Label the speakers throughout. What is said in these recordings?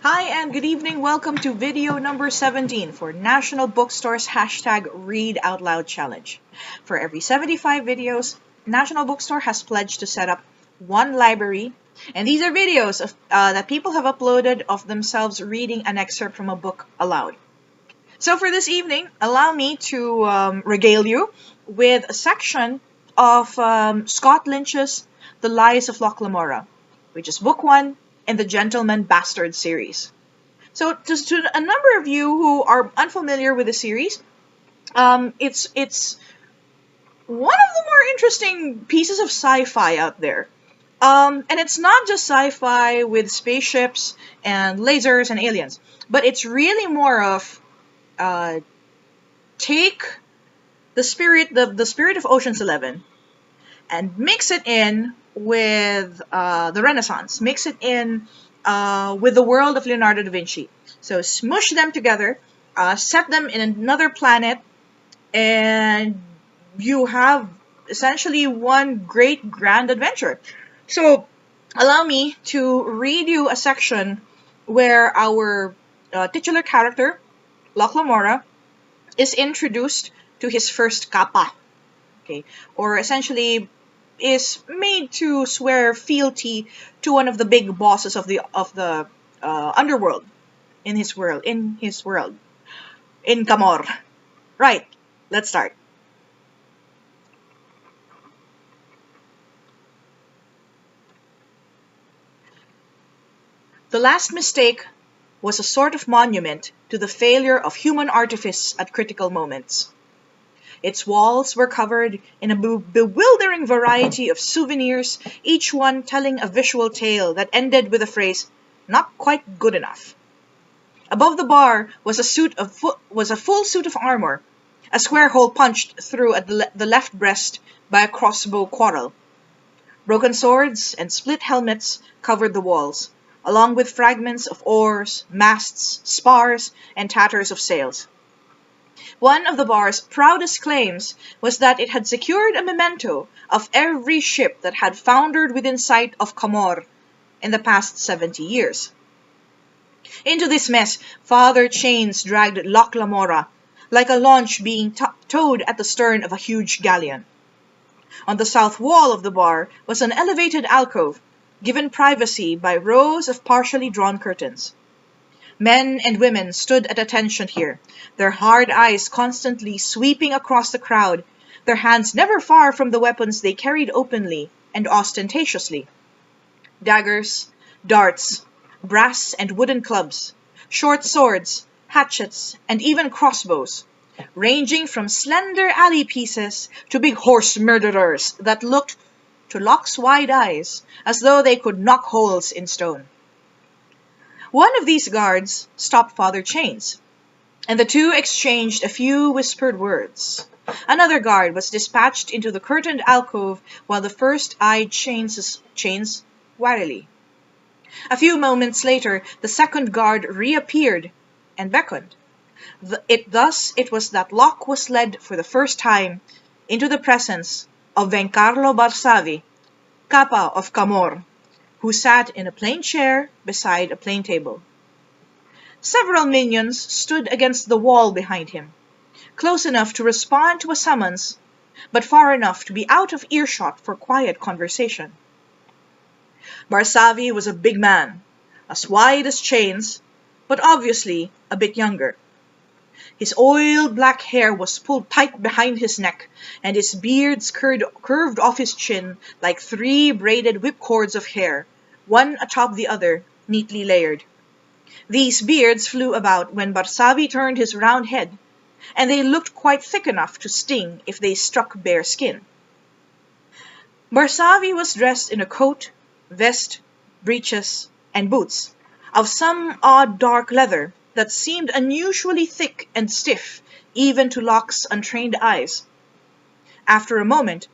Speaker 1: Hi and good evening. Welcome to video number 17 for National Bookstore's hashtag Read Out Loud Challenge. For every 75 videos, National Bookstore has pledged to set up one library, and these are videos that people have uploaded of themselves reading an excerpt from a book aloud. So for this evening, allow me to regale you with a section of Scott Lynch's The Lies of Locke Lamora, which is book 1 in the Gentleman Bastard series. So just to a number of you who are unfamiliar with the series, it's one of the more interesting pieces of sci-fi out there. And it's not just sci-fi with spaceships and lasers and aliens, but it's really more of take the spirit of Ocean's 11 and mix it in with the Renaissance, mix it in with the world of Leonardo da Vinci. So smush them together, set them in another planet, and you have essentially one great grand adventure. So allow me to read you a section where our titular character, Locke Lamora, is introduced to his first kappa, okay, or essentially is made to swear fealty to one of the big bosses of the underworld in his world in Camor. Right, let's start. The last mistake was a sort of monument to the failure of human artifice at critical moments. Its walls were covered in a bewildering variety of souvenirs, each one telling a visual tale that ended with the phrase, "not quite good enough." Above the bar was a full suit of armor, a square hole punched through at the left breast by a crossbow quarrel. Broken swords and split helmets covered the walls, along with fragments of oars, masts, spars, and tatters of sails. One of the bar's proudest claims was that it had secured a memento of every ship that had foundered within sight of Camor in the past 70 years. Into this mess, Father Chains dragged Locke Lamora, like a launch being towed at the stern of a huge galleon. On the south wall of the bar was an elevated alcove, given privacy by rows of partially drawn curtains. Men and women stood at attention here, their hard eyes constantly sweeping across the crowd, their hands never far from the weapons they carried openly and ostentatiously. Daggers, darts, brass and wooden clubs, short swords, hatchets, and even crossbows, ranging from slender alley pieces to big horse murderers that looked, to Locke's wide eyes, as though they could knock holes in stone. One of these guards stopped Father Chains, and the two exchanged a few whispered words. Another guard was dispatched into the curtained alcove while the first eyed Chains warily. A few moments later, the second guard reappeared and beckoned. It was that Locke was led for the first time into the presence of Vencarlo Barsavi, Kappa of Camor, who sat in a plain chair beside a plain table. Several minions stood against the wall behind him, close enough to respond to a summons, but far enough to be out of earshot for quiet conversation. Barsavi was a big man, as wide as Chains, but obviously a bit younger. His oiled black hair was pulled tight behind his neck, and his beard curved off his chin like 3 braided whipcords of hair, one atop the other, neatly layered. These beards flew about when Barsavi turned his round head, and they looked quite thick enough to sting if they struck bare skin. Barsavi was dressed in a coat, vest, breeches, and boots, of some odd dark leather that seemed unusually thick and stiff even to Locke's untrained eyes. After a moment,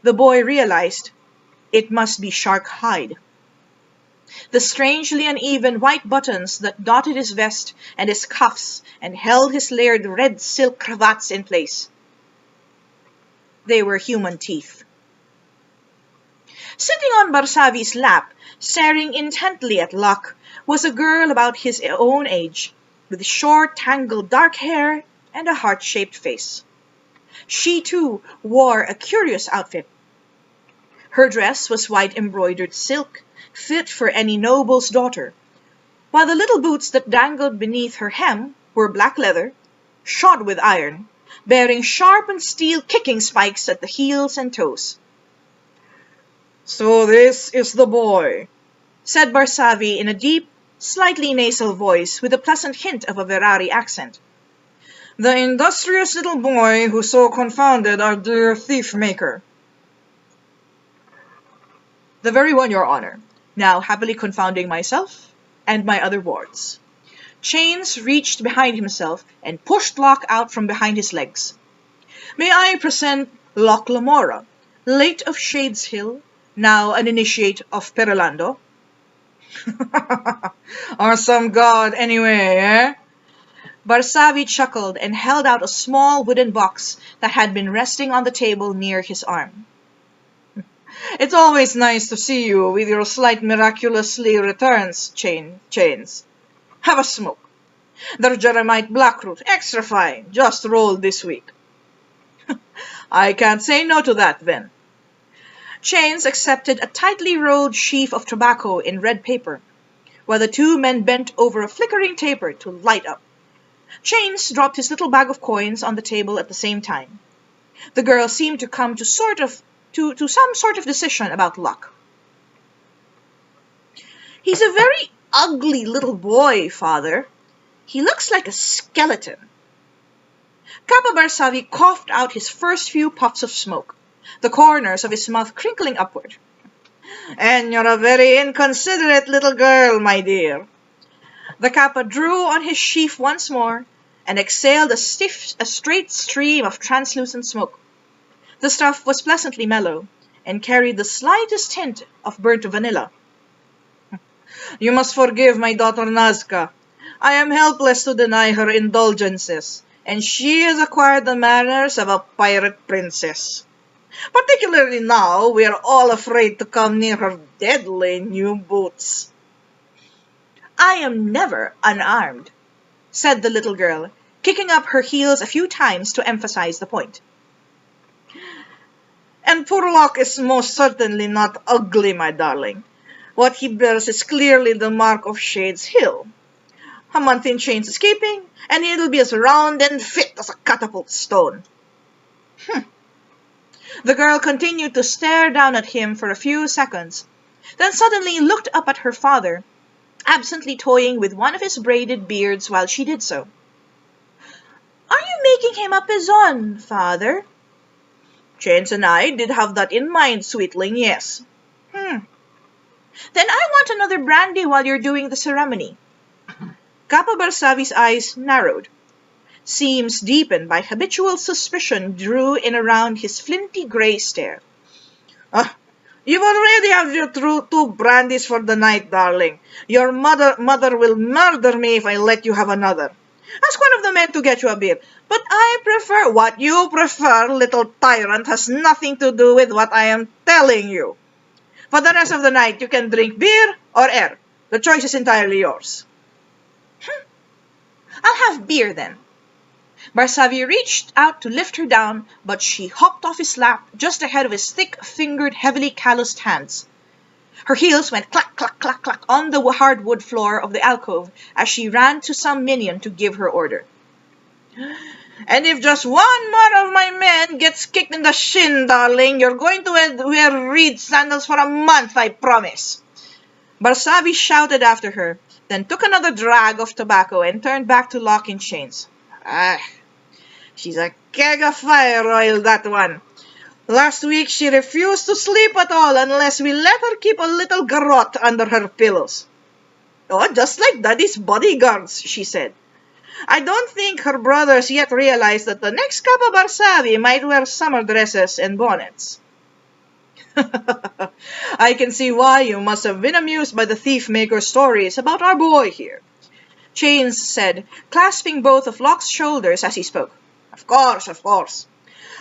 Speaker 1: the boy realized it must be shark hide. The strangely uneven white buttons that dotted his vest and his cuffs and held his layered red silk cravats in place. They were human teeth. Sitting on Barsavi's lap, staring intently at Locke, was a girl about his own age, with short, tangled dark hair and a heart-shaped face. She, too, wore a curious outfit. Her dress was white embroidered silk, fit for any noble's daughter, while the little boots that dangled beneath her hem were black leather, shod with iron, bearing sharpened steel kicking spikes at the heels and toes. "So this is the boy," said Barsavi in a deep, slightly nasal voice with a pleasant hint of a Verari accent. "The industrious little boy who so confounded our dear thief-maker." "The very one, your honor, now happily confounding myself and my other wards." Chains reached behind himself and pushed Locke out from behind his legs. "May I present Locke Lamora, late of Shades Hill, now an initiate of Perelando?" "Or some god anyway, eh?" Barsavi chuckled and held out a small wooden box that had been resting on the table near his arm. "It's always nice to see you with your slight miraculously returns, Chains. Have a smoke. The Jeremite Blackroot, extra fine, just rolled this week." "I can't say no to that, then." Chains accepted a tightly rolled sheaf of tobacco in red paper, while the two men bent over a flickering taper to light up. Chains dropped his little bag of coins on the table at the same time. The girl seemed to come to some sort of decision about Locke. "He's a very ugly little boy, father. He looks like a skeleton." Kappa Barsavi coughed out his first few puffs of smoke, the corners of his mouth crinkling upward. "And you're a very inconsiderate little girl, my dear." The Kappa drew on his sheaf once more and exhaled a straight stream of translucent smoke. The stuff was pleasantly mellow and carried the slightest hint of burnt vanilla. "You must forgive my daughter Nazca. I am helpless to deny her indulgences, and she has acquired the manners of a pirate princess. Particularly now we are all afraid to come near her deadly new boots." "I am never unarmed," said the little girl, kicking up her heels a few times to emphasize the point. "And poor Locke is most certainly not ugly, my darling. What he bears is clearly the mark of Shades Hill. A month in chains escaping, and he'll be as round and fit as a catapult stone." The girl continued to stare down at him for a few seconds, then suddenly looked up at her father, absently toying with one of his braided beards while she did so. "Are you making him a pezon, father?" "Chains and I did have that in mind, sweetling, yes." Then I want another brandy while you're doing the ceremony." Kappa Barsavi's eyes narrowed. Seams deepened by habitual suspicion drew in around his flinty gray stare. "You've already had your two brandies for the night, darling. Your mother will murder me if I let you have another. Ask one of the men to get you a beer. But I prefer—" "What you prefer, little tyrant, has nothing to do with what I am telling you. For the rest of the night you can drink beer or air. The choice is entirely yours." "I'll have beer, then." Barsavi reached out to lift her down, but she hopped off his lap just ahead of his thick-fingered, heavily calloused hands. Her heels went clack, clack, clack, clack on the hardwood floor of the alcove as she ran to some minion to give her order. "And if just one more of my men gets kicked in the shin, darling, you're going to wear reed sandals for a month, I promise." Barsavi shouted after her, then took another drag of tobacco and turned back to Locke in chains. She's a keg of fire oil, that one. Last week she refused to sleep at all unless we let her keep a little garrote under her pillows. "Oh, just like Daddy's bodyguards," she said. "I don't think her brothers yet realize that the next Kappa Barsavi might wear summer dresses and bonnets." "I can see why you must have been amused by the thief-maker's stories about our boy here," Chains said, clasping both of Locke's shoulders as he spoke. Of course.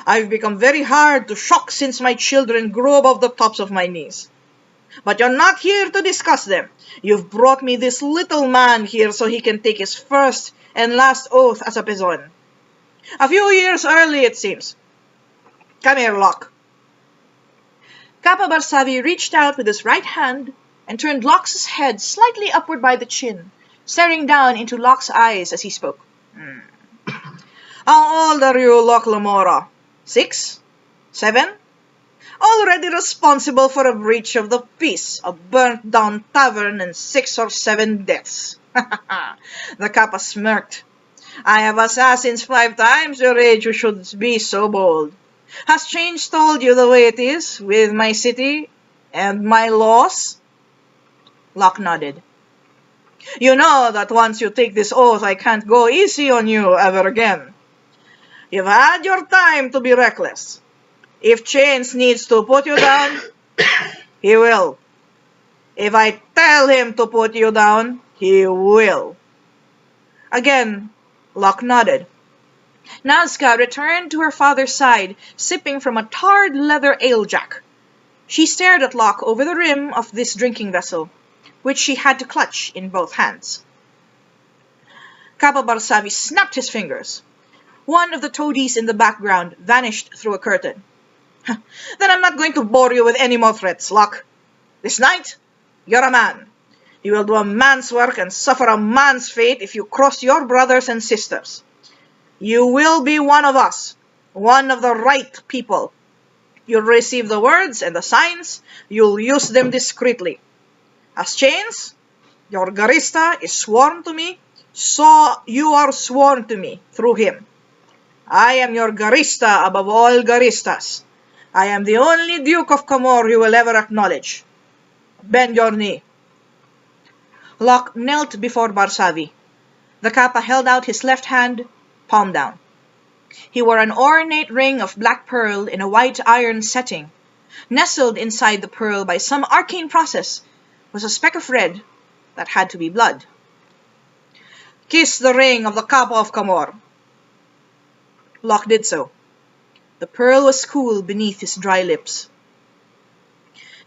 Speaker 1: I've become very hard to shock since my children grew above the tops of my knees. But you're not here to discuss them. You've brought me this little man here so he can take his first and last oath as a Pezon. A few years early, it seems. Come here, Locke. Kappa Barsavi reached out with his right hand and turned Locke's head slightly upward by the chin, staring down into Locke's eyes as he spoke. How old are you, Locke Lamora? 6? 7? Already responsible for a breach of the peace, a burnt-down tavern, and 6 or 7 deaths. The Kappa smirked. I have assassins 5 times your age who should be so bold. Has change told you the way it is with my city and my laws? Locke nodded. You know that once you take this oath, I can't go easy on you ever again. You've had your time to be reckless. If Chains needs to put you down, he will. If I tell him to put you down, he will. Again, Locke nodded. Nazca returned to her father's side, sipping from a tarred leather ale-jack. She stared at Locke over the rim of this drinking vessel, which she had to clutch in both hands. Kappa Barsavi snapped his fingers. One of the toadies in the background vanished through a curtain. Then I'm not going to bore you with any more threats, Locke. This night, you're a man. You will do a man's work and suffer a man's fate if you cross your brothers and sisters. You will be one of us, one of the right people. You'll receive the words and the signs. You'll use them discreetly. As Chains, your Garista is sworn to me, so you are sworn to me through him. I am your Garista above all Garistas. I am the only Duke of Camor you will ever acknowledge. Bend your knee. Locke knelt before Barsavi. The Kappa held out his left hand, palm down. He wore an ornate ring of black pearl in a white iron setting. Nestled inside the pearl by some arcane process was a speck of red that had to be blood. Kiss the ring of the Kappa of Camor. Locke did so. The pearl was cool beneath his dry lips.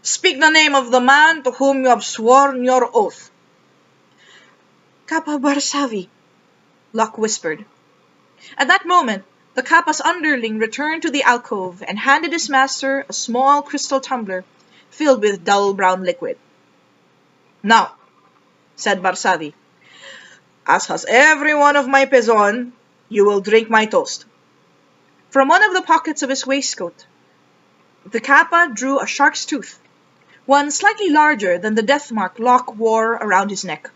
Speaker 1: Speak the name of the man to whom you have sworn your oath. Kappa Barsavi, Locke whispered. At that moment, the Kappa's underling returned to the alcove and handed his master a small crystal tumbler filled with dull brown liquid. Now, said Barsavi, as has every one of my Pezon, you will drink my toast. From one of the pockets of his waistcoat, the Kappa drew a shark's tooth, one slightly larger than the death mark Locke wore around his neck.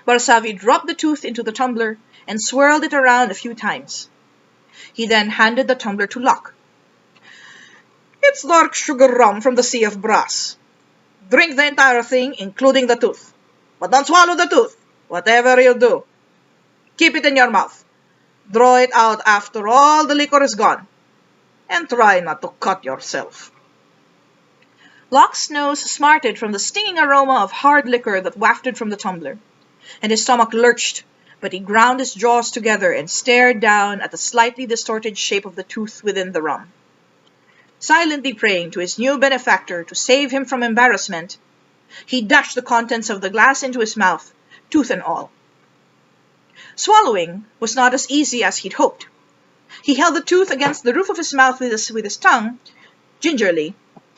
Speaker 1: Barsavi dropped the tooth into the tumbler and swirled it around a few times. He then handed the tumbler to Locke. It's dark sugar rum from the Sea of Brass. Drink the entire thing, including the tooth. But don't swallow the tooth, whatever you do. Keep it in your mouth. Draw it out after all the liquor is gone. And try not to cut yourself. Locke's nose smarted from the stinging aroma of hard liquor that wafted from the tumbler, and his stomach lurched, but he ground his jaws together and stared down at the slightly distorted shape of the tooth within the rum. Silently praying to his new benefactor to save him from embarrassment, he dashed the contents of the glass into his mouth, tooth and all. Swallowing was not as easy as he'd hoped. He held the tooth against the roof of his mouth with his tongue, gingerly,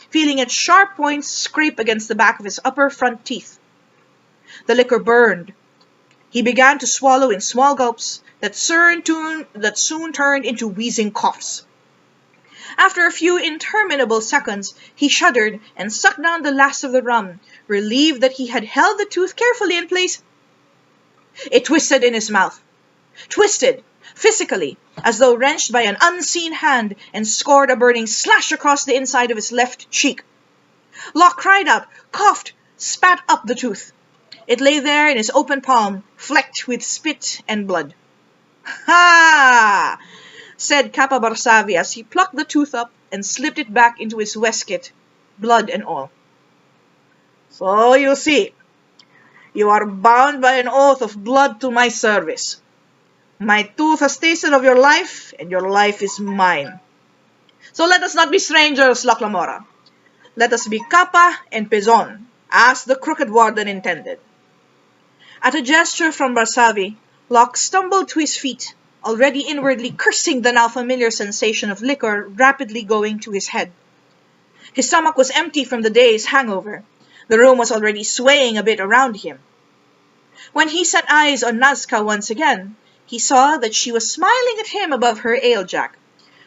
Speaker 1: feeling its sharp points scrape against the back of his upper front teeth. The liquor burned. He began to swallow in small gulps that soon turned into wheezing coughs. After a few interminable seconds, he shuddered and sucked down the last of the rum, relieved that he had held the tooth carefully in place. It twisted in his mouth. Twisted, physically, as though wrenched by an unseen hand, and scored a burning slash across the inside of his left cheek. Locke cried out, coughed, spat up the tooth. It lay there in his open palm, flecked with spit and blood. Ha! Said Kappa Barsavi as he plucked the tooth up and slipped it back into his waistcoat, blood and all. So you see, you are bound by an oath of blood to my service. My tooth has tasted of your life, and your life is mine. So let us not be strangers, Locke Lamora. Let us be Kappa and Pezon, as the crooked warden intended. At a gesture from Barsavi, Locke stumbled to his feet, already inwardly cursing the now familiar sensation of liquor rapidly going to his head. His stomach was empty from the day's hangover. The room was already swaying a bit around him. When he set eyes on Nazca once again, he saw that she was smiling at him above her ale-jack,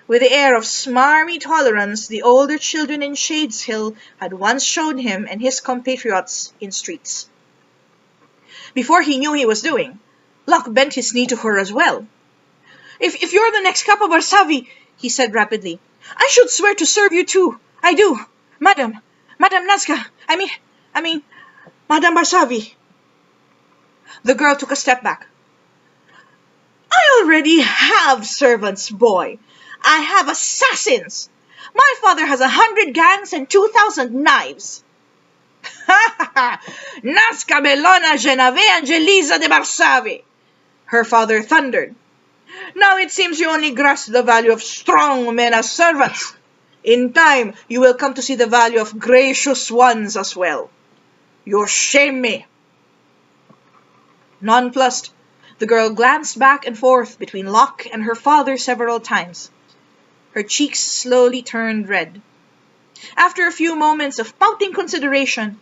Speaker 1: with the air of smarmy tolerance the older children in Shadeshill had once shown him and his compatriots in streets. Before he knew he was doing, Locke bent his knee to her as well. If you're the next Kappa Barsavi, he said rapidly, I should swear to serve you too. I do. Madam Nazca, I mean, Madam Barsavi. The girl took a step back. I already have servants, boy. I have assassins. My father has 100 gangs and 2,000 knives. Ha ha ha! Nazca Bellona Genave Angelisa de Barsavi, her father thundered. Now it seems you only grasp the value of strong men as servants. In time, you will come to see the value of gracious ones as well. You shame me. Nonplussed, the girl glanced back and forth between Locke and her father several times. Her cheeks slowly turned red. After a few moments of pouting consideration,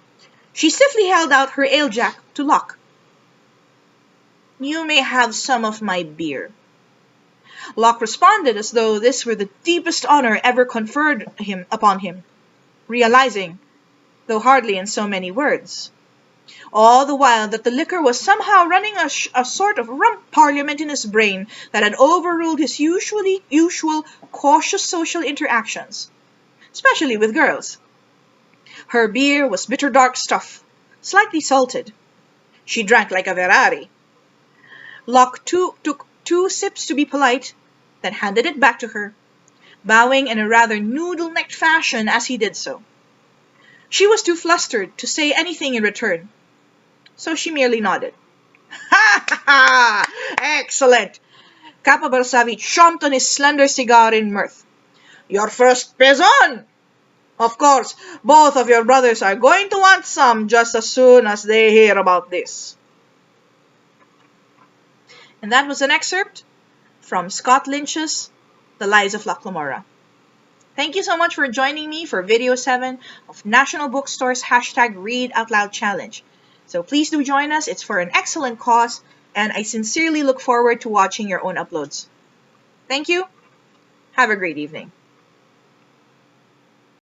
Speaker 1: she stiffly held out her ale-jack to Locke. You may have some of my beer. Locke responded as though this were the deepest honor ever conferred upon him, realizing, though hardly in so many words, all the while that the liquor was somehow running a sort of rump parliament in his brain that had overruled his usual cautious social interactions, especially with girls. Her beer was bitter dark stuff, slightly salted. She drank like a Ferrari. Locke took 2 sips to be polite, then handed it back to her, bowing in a rather noodle-necked fashion as he did so. She was too flustered to say anything in return, so she merely nodded. Ha ha ha! Excellent! Kappa Barsavi chomped on his slender cigar in mirth. Your first Pezon! Of course, both of your brothers are going to want some just as soon as they hear about this. And that was an excerpt from Scott Lynch's The Lies of Locke Lamora. Thank you so much for joining me for Video 7 of National Bookstore's #Read Out Loud Challenge. So please do join us. It's for an excellent cause, and I sincerely look forward to watching your own uploads. Thank you. Have a great evening.